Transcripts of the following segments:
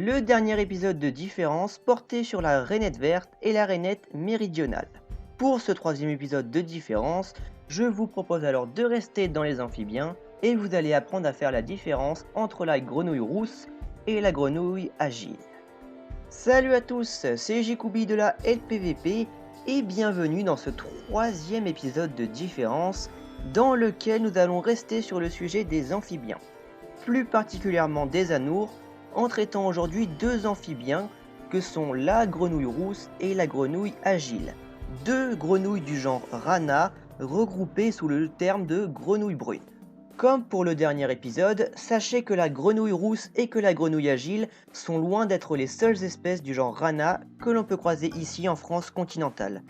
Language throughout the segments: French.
le dernier épisode de Différence portait sur la rainette verte et la rainette méridionale. Pour ce troisième épisode de Différence, je vous propose alors de rester dans les amphibiens et vous allez apprendre à faire la différence entre la grenouille rousse et la grenouille agile. Salut à tous, c'est Jikoubi de la LPVP et bienvenue dans ce troisième épisode de Différence dans lequel nous allons rester sur le sujet des amphibiens, plus particulièrement des anoures, en traitant aujourd'hui deux amphibiens que sont la grenouille rousse et la grenouille agile, deux grenouilles du genre Rana regroupées sous le terme de grenouille brune. Comme pour le dernier épisode, sachez que la grenouille rousse et que la grenouille agile sont loin d'être les seules espèces du genre Rana que l'on peut croiser ici en France continentale.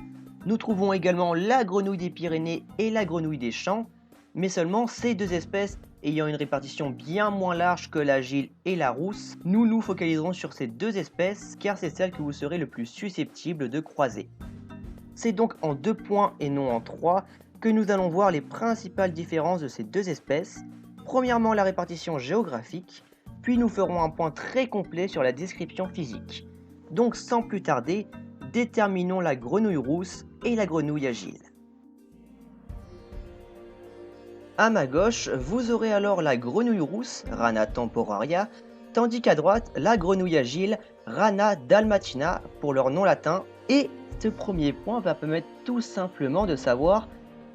Nous trouvons également la grenouille des Pyrénées et la grenouille des champs, mais seulement ces deux espèces ayant une répartition bien moins large que l'agile et la rousse, nous nous focaliserons sur ces deux espèces car c'est celles que vous serez le plus susceptible de croiser. C'est donc en 2 points et non en 3 que nous allons voir les principales différences de ces deux espèces. Premièrement, la répartition géographique, puis nous ferons un point très complet sur la description physique. Donc sans plus tarder, déterminons la grenouille rousse et la grenouille agile. À ma gauche, vous aurez alors la grenouille rousse, Rana temporaria, tandis qu'à droite, la grenouille agile, Rana dalmatina pour leur nom latin. Et ce premier point va permettre tout simplement de savoir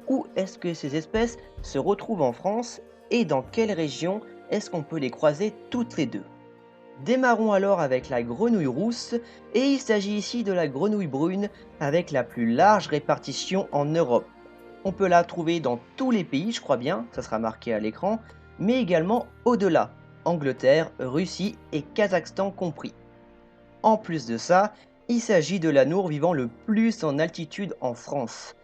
où est-ce que ces espèces se retrouvent en France et dans quelle région est-ce qu'on peut les croiser toutes les deux. Démarrons alors avec la grenouille rousse et il s'agit ici de la grenouille brune avec la plus large répartition en Europe. On peut la trouver dans tous les pays, je crois bien, ça sera marqué à l'écran, mais également au-delà, Angleterre, Russie et Kazakhstan compris. En plus de ça, il s'agit de l'anoure vivant le plus en altitude en France.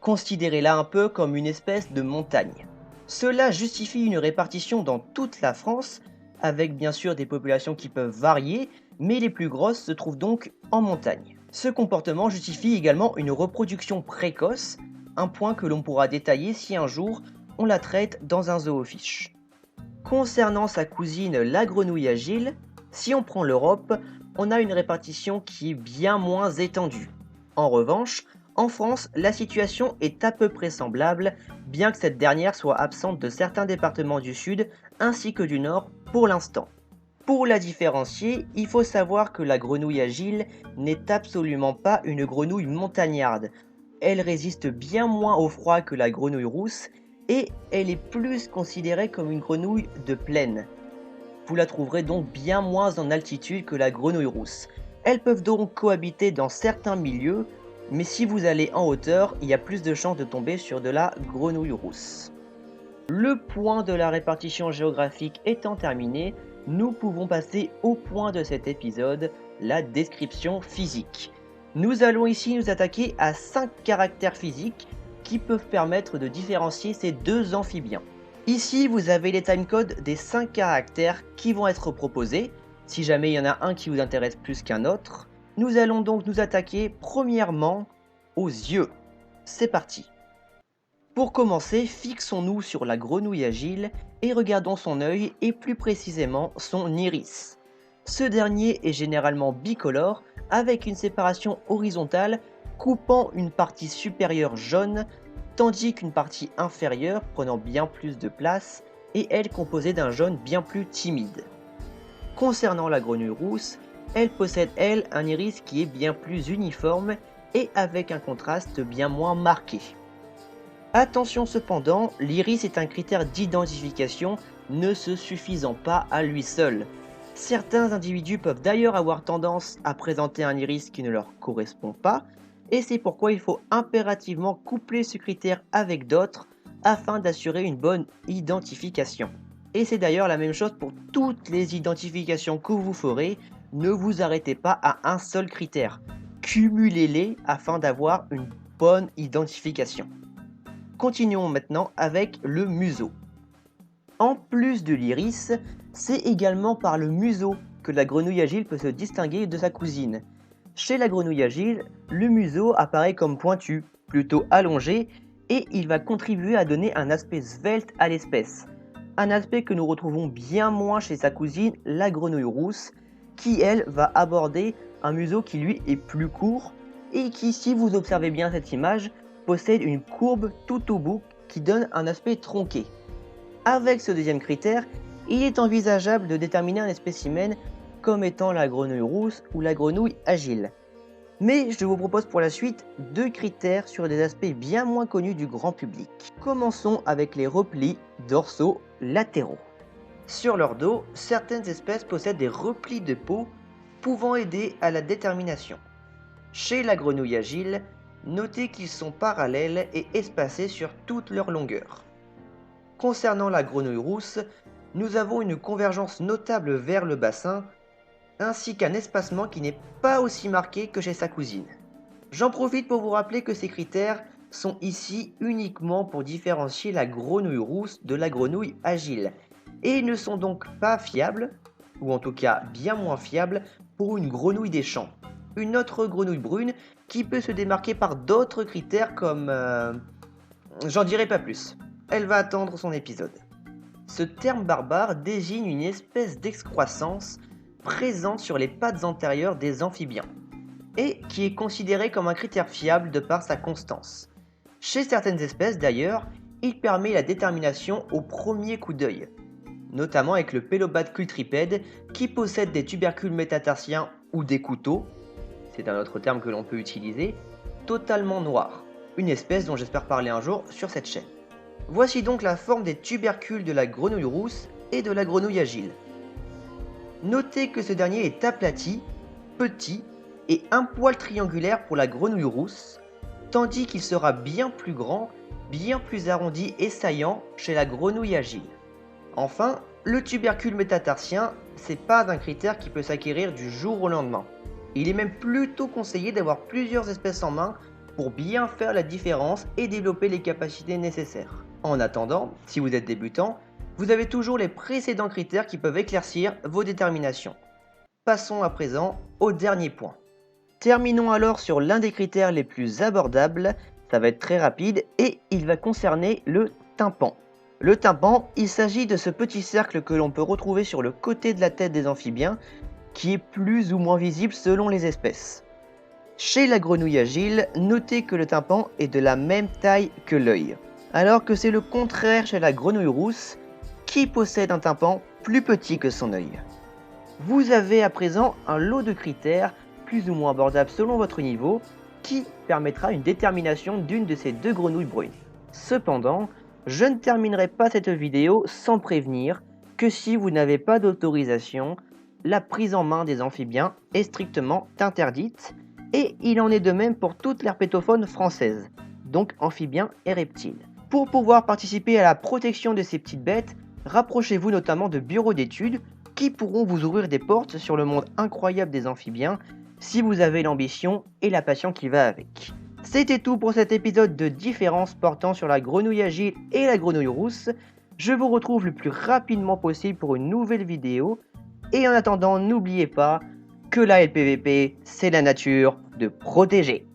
Considérez-la un peu comme une espèce de montagne. Cela justifie une répartition dans toute la France, avec bien sûr des populations qui peuvent varier, mais les plus grosses se trouvent donc en montagne. Ce comportement justifie également une reproduction précoce, un point que l'on pourra détailler si un jour on la traite dans un zoofiche. Concernant sa cousine la grenouille agile, si on prend l'Europe, on a une répartition qui est bien moins étendue. En revanche, en France, la situation est à peu près semblable, bien que cette dernière soit absente de certains départements du sud ainsi que du nord pour l'instant. Pour la différencier, il faut savoir que la grenouille agile n'est absolument pas une grenouille montagnarde. Elle résiste bien moins au froid que la grenouille rousse et elle est plus considérée comme une grenouille de plaine. Vous la trouverez donc bien moins en altitude que la grenouille rousse. Elles peuvent donc cohabiter dans certains milieux, mais si vous allez en hauteur, il y a plus de chances de tomber sur de la grenouille rousse. Le point de la répartition géographique étant terminé, nous pouvons passer au point de cet épisode, la description physique. Nous allons ici nous attaquer à 5 caractères physiques qui peuvent permettre de différencier ces deux amphibiens. Ici, vous avez les timecodes des 5 caractères qui vont être proposés. Si jamais il y en a un qui vous intéresse plus qu'un autre, nous allons donc nous attaquer premièrement aux yeux. C'est parti. Pour commencer, fixons-nous sur la grenouille agile et regardons son œil et plus précisément son iris. Ce dernier est généralement bicolore avec une séparation horizontale coupant une partie supérieure jaune tandis qu'une partie inférieure prenant bien plus de place et elle composée d'un jaune bien plus timide. Concernant la grenouille rousse, elle possède elle un iris qui est bien plus uniforme et avec un contraste bien moins marqué. Attention cependant, l'iris est un critère d'identification ne se suffisant pas à lui seul. Certains individus peuvent d'ailleurs avoir tendance à présenter un iris qui ne leur correspond pas, et c'est pourquoi il faut impérativement coupler ce critère avec d'autres afin d'assurer une bonne identification. Et c'est d'ailleurs la même chose pour toutes les identifications que vous ferez, ne vous arrêtez pas à un seul critère, cumulez-les afin d'avoir une bonne identification. Continuons maintenant avec le museau. En plus de l'iris, c'est également par le museau que la grenouille agile peut se distinguer de sa cousine. Chez la grenouille agile, le museau apparaît comme pointu, plutôt allongé, et il va contribuer à donner un aspect svelte à l'espèce. Un aspect que nous retrouvons bien moins chez sa cousine, la grenouille rousse, qui elle va aborder un museau qui lui est plus court et qui, si vous observez bien cette image, possède une courbe tout au bout qui donne un aspect tronqué. Avec ce deuxième critère, il est envisageable de déterminer un spécimen comme étant la grenouille rousse ou la grenouille agile. Mais je vous propose pour la suite 2 critères sur des aspects bien moins connus du grand public. Commençons avec les replis dorsaux latéraux. Sur leur dos, certaines espèces possèdent des replis de peau pouvant aider à la détermination. Chez la grenouille agile, notez qu'ils sont parallèles et espacés sur toute leur longueur. Concernant la grenouille rousse, nous avons une convergence notable vers le bassin, ainsi qu'un espacement qui n'est pas aussi marqué que chez sa cousine. J'en profite pour vous rappeler que ces critères sont ici uniquement pour différencier la grenouille rousse de la grenouille agile, et ne sont donc pas fiables, ou en tout cas bien moins fiables, pour une grenouille des champs, une autre grenouille brune qui peut se démarquer par d'autres critères comme... J'en dirai pas plus, elle va attendre son épisode. Ce terme barbare désigne une espèce d'excroissance présente sur les pattes antérieures des amphibiens, et qui est considéré comme un critère fiable de par sa constance. Chez certaines espèces d'ailleurs, il permet la détermination au premier coup d'œil, notamment avec le Pélobate cultripède qui possède des tubercules métatarsiens ou des couteaux, c'est un autre terme que l'on peut utiliser, totalement noirs, une espèce dont j'espère parler un jour sur cette chaîne. Voici donc la forme des tubercules de la grenouille rousse et de la grenouille agile. Notez que ce dernier est aplati, petit et un poil triangulaire pour la grenouille rousse, tandis qu'il sera bien plus grand, bien plus arrondi et saillant chez la grenouille agile. Enfin, le tubercule métatarsien, c'est pas un critère qui peut s'acquérir du jour au lendemain. Il est même plutôt conseillé d'avoir plusieurs espèces en main pour bien faire la différence et développer les capacités nécessaires. En attendant, si vous êtes débutant, vous avez toujours les précédents critères qui peuvent éclaircir vos déterminations. Passons à présent au dernier point. Terminons alors sur l'un des critères les plus abordables, ça va être très rapide et il va concerner le tympan. Le tympan, il s'agit de ce petit cercle que l'on peut retrouver sur le côté de la tête des amphibiens qui est plus ou moins visible selon les espèces. Chez la grenouille agile, notez que le tympan est de la même taille que l'œil, alors que c'est le contraire chez la grenouille rousse qui possède un tympan plus petit que son œil. Vous avez à présent un lot de critères plus ou moins abordables selon votre niveau qui permettra une détermination d'une de ces 2 grenouilles brunes. Cependant, je ne terminerai pas cette vidéo sans prévenir que si vous n'avez pas d'autorisation, la prise en main des amphibiens est strictement interdite et il en est de même pour toute l'herpétofaune française, donc amphibiens et reptiles. Pour pouvoir participer à la protection de ces petites bêtes, rapprochez-vous notamment de bureaux d'études qui pourront vous ouvrir des portes sur le monde incroyable des amphibiens si vous avez l'ambition et la passion qui va avec. C'était tout pour cet épisode de différence portant sur la grenouille agile et la grenouille rousse. Je vous retrouve le plus rapidement possible pour une nouvelle vidéo. Et en attendant, n'oubliez pas que la LPVP, c'est la nature de protéger.